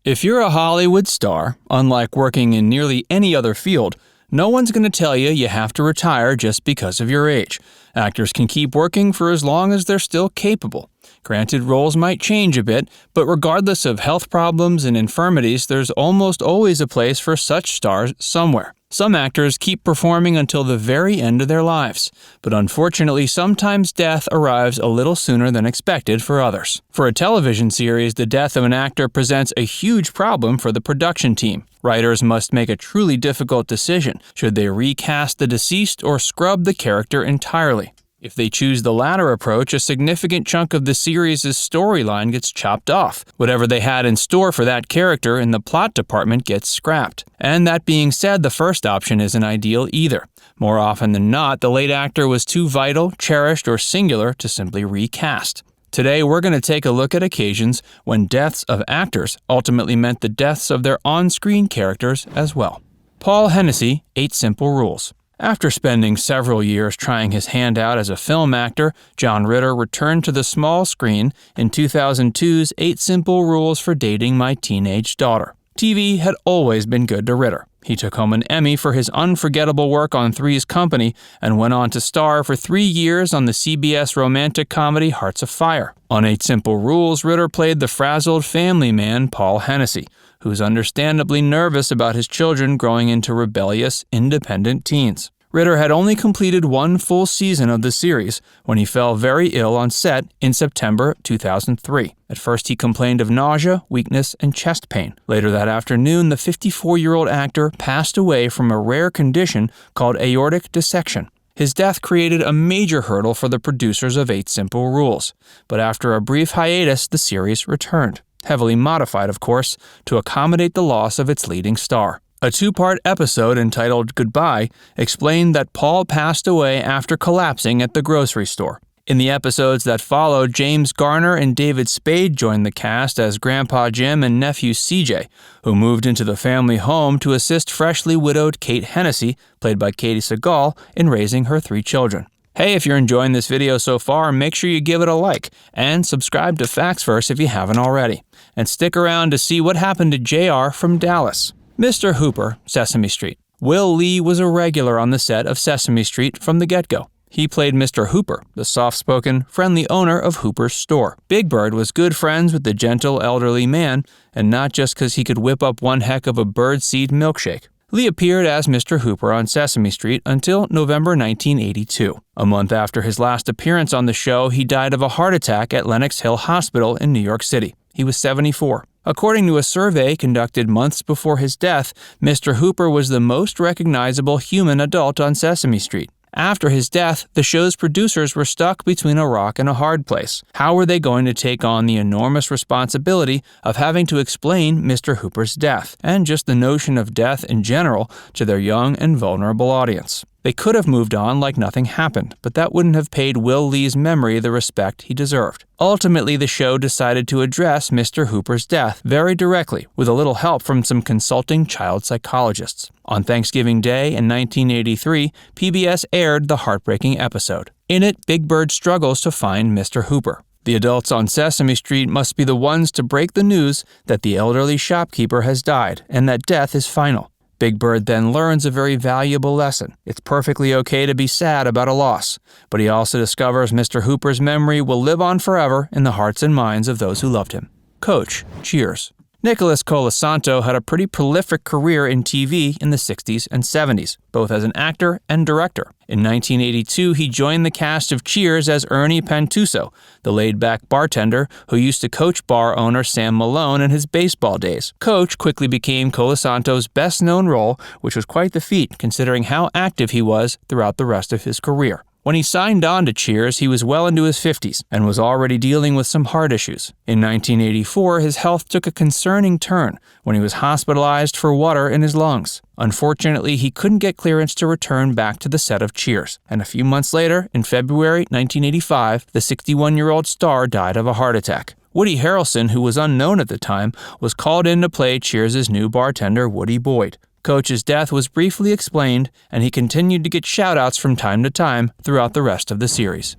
If you're a Hollywood star, unlike working in nearly any other field, no one's going to tell you have to retire just because of your age. Actors can keep working for as long as they're still capable. Granted, roles might change a bit, but regardless of health problems and infirmities, there's almost always a place for such stars somewhere. Some actors keep performing until the very end of their lives, but unfortunately sometimes death arrives a little sooner than expected for others. For a television series, the death of an actor presents a huge problem for the production team. Writers must make a truly difficult decision. Should they recast the deceased or scrub the character entirely? If they choose the latter approach, a significant chunk of the series' storyline gets chopped off. Whatever they had in store for that character in the plot department gets scrapped. And that being said, the first option isn't ideal either. More often than not, the late actor was too vital, cherished, or singular to simply recast. Today, we're going to take a look at occasions when deaths of actors ultimately meant the deaths of their on-screen characters as well. Paul Hennessy, 8 Simple Rules. After spending several years trying his hand out as a film actor, John Ritter returned to the small screen in 2002's 8 Simple Rules for Dating My Teenage Daughter. TV had always been good to Ritter. He took home an Emmy for his unforgettable work on Three's Company and went on to star for 3 years on the CBS romantic comedy Hearts of Fire. On 8 Simple Rules, Ritter played the frazzled family man Paul Hennessy, who's understandably nervous about his children growing into rebellious, independent teens. Ritter had only completed 1 full season of the series when he fell very ill on set in September 2003. At first, he complained of nausea, weakness, and chest pain. Later that afternoon, the 54-year-old actor passed away from a rare condition called aortic dissection. His death created a major hurdle for the producers of 8 Simple Rules. But after a brief hiatus, the series returned. Heavily modified, of course, to accommodate the loss of its leading star. A 2-part episode entitled Goodbye explained that Paul passed away after collapsing at the grocery store. In the episodes that followed, James Garner and David Spade joined the cast as Grandpa Jim and nephew CJ, who moved into the family home to assist freshly widowed Kate Hennessy, played by Katie Sagal, in raising her 3 children. Hey, if you're enjoying this video so far, make sure you give it a like and subscribe to Facts Verse if you haven't already. And stick around to see what happened to JR from Dallas. Mr. Hooper, Sesame Street. Will Lee was a regular on the set of Sesame Street from the get-go. He played Mr. Hooper, the soft-spoken, friendly owner of Hooper's store. Big Bird was good friends with the gentle, elderly man, and not just because he could whip up one heck of a birdseed milkshake. Lee appeared as Mr. Hooper on Sesame Street until November 1982. A month after his last appearance on the show, he died of a heart attack at Lenox Hill Hospital in New York City. He was 74. According to a survey conducted months before his death, Mr. Hooper was the most recognizable human adult on Sesame Street. After his death, the show's producers were stuck between a rock and a hard place. How were they going to take on the enormous responsibility of having to explain Mr. Hooper's death, and just the notion of death in general, to their young and vulnerable audience? They could have moved on like nothing happened, but that wouldn't have paid Will Lee's memory the respect he deserved. Ultimately, the show decided to address Mr. Hooper's death very directly, with a little help from some consulting child psychologists. On Thanksgiving Day in 1983, PBS aired the heartbreaking episode. In it, Big Bird struggles to find Mr. Hooper. The adults on Sesame Street must be the ones to break the news that the elderly shopkeeper has died and that death is final. Big Bird then learns a very valuable lesson. It's perfectly okay to be sad about a loss, but he also discovers Mr. Hooper's memory will live on forever in the hearts and minds of those who loved him. Coach, Cheers. Nicholas Colasanto had a pretty prolific career in TV in the 60s and 70s, both as an actor and director. In 1982, he joined the cast of Cheers as Ernie Pantuso, the laid-back bartender who used to coach bar owner Sam Malone in his baseball days. Coach quickly became Colasanto's best-known role, which was quite the feat considering how active he was throughout the rest of his career. When he signed on to Cheers, he was well into his 50s and was already dealing with some heart issues. In 1984, his health took a concerning turn when he was hospitalized for water in his lungs. Unfortunately, he couldn't get clearance to return back to the set of Cheers, and a few months later, in February 1985, the 61-year-old star died of a heart attack. Woody Harrelson, who was unknown at the time, was called in to play Cheers' new bartender, Woody Boyd. Coach's death was briefly explained, and he continued to get shout-outs from time to time throughout the rest of the series.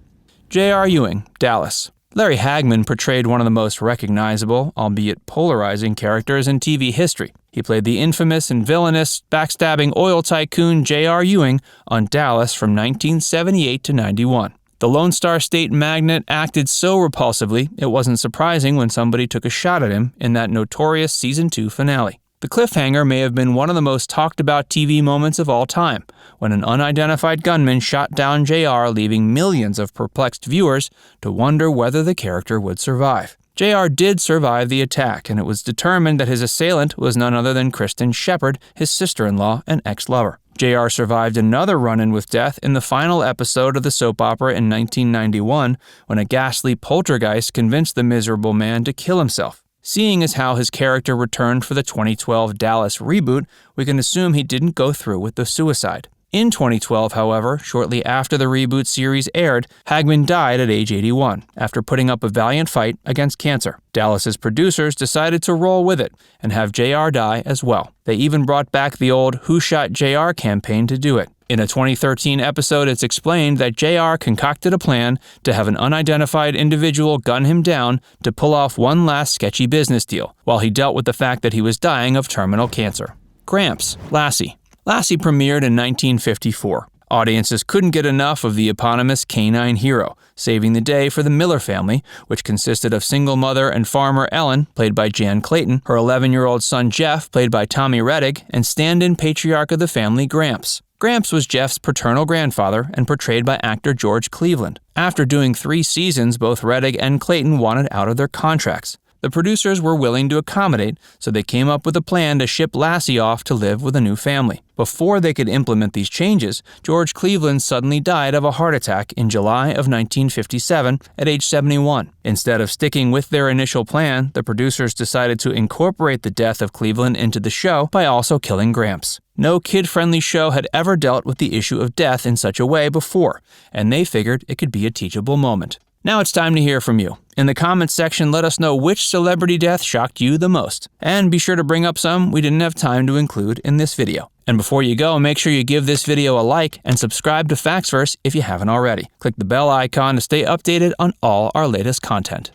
J.R. Ewing, Dallas. Larry Hagman portrayed one of the most recognizable, albeit polarizing, characters in TV history. He played the infamous and villainous, backstabbing oil tycoon J.R. Ewing on Dallas from 1978 to 91. The Lone Star State magnate acted so repulsively, it wasn't surprising when somebody took a shot at him in that notorious Season 2 finale. The cliffhanger may have been one of the most talked about TV moments of all time, when an unidentified gunman shot down JR, leaving millions of perplexed viewers to wonder whether the character would survive. JR did survive the attack, and it was determined that his assailant was none other than Kristen Shepard, his sister-in-law and ex-lover. JR survived another run-in with death in the final episode of the soap opera in 1991, when a ghastly poltergeist convinced the miserable man to kill himself. Seeing as how his character returned for the 2012 Dallas reboot, we can assume he didn't go through with the suicide. In 2012, however, shortly after the reboot series aired, Hagman died at age 81 after putting up a valiant fight against cancer. Dallas's producers decided to roll with it and have JR die as well. They even brought back the old Who Shot JR campaign to do it. In a 2013 episode, it's explained that JR concocted a plan to have an unidentified individual gun him down to pull off one last sketchy business deal, while he dealt with the fact that he was dying of terminal cancer. GRAMPS, LASSIE. LASSIE premiered in 1954. Audiences couldn't get enough of the eponymous canine hero, saving the day for the Miller family, which consisted of single mother and farmer Ellen, played by Jan Clayton, her 11-year-old son Jeff, played by Tommy Rettig, and stand-in patriarch of the family, Gramps. Gramps was Jeff's paternal grandfather and portrayed by actor George Cleveland. After doing 3 seasons, both Rettig and Clayton wanted out of their contracts. The producers were willing to accommodate, so they came up with a plan to ship Lassie off to live with a new family. Before they could implement these changes, George Cleveland suddenly died of a heart attack in July of 1957 at age 71. Instead of sticking with their initial plan, the producers decided to incorporate the death of Cleveland into the show by also killing Gramps. No kid-friendly show had ever dealt with the issue of death in such a way before, and they figured it could be a teachable moment. Now it's time to hear from you. In the comments section, let us know which celebrity death shocked you the most. And be sure to bring up some we didn't have time to include in this video. And before you go, make sure you give this video a like and subscribe to Factsverse if you haven't already. Click the bell icon to stay updated on all our latest content.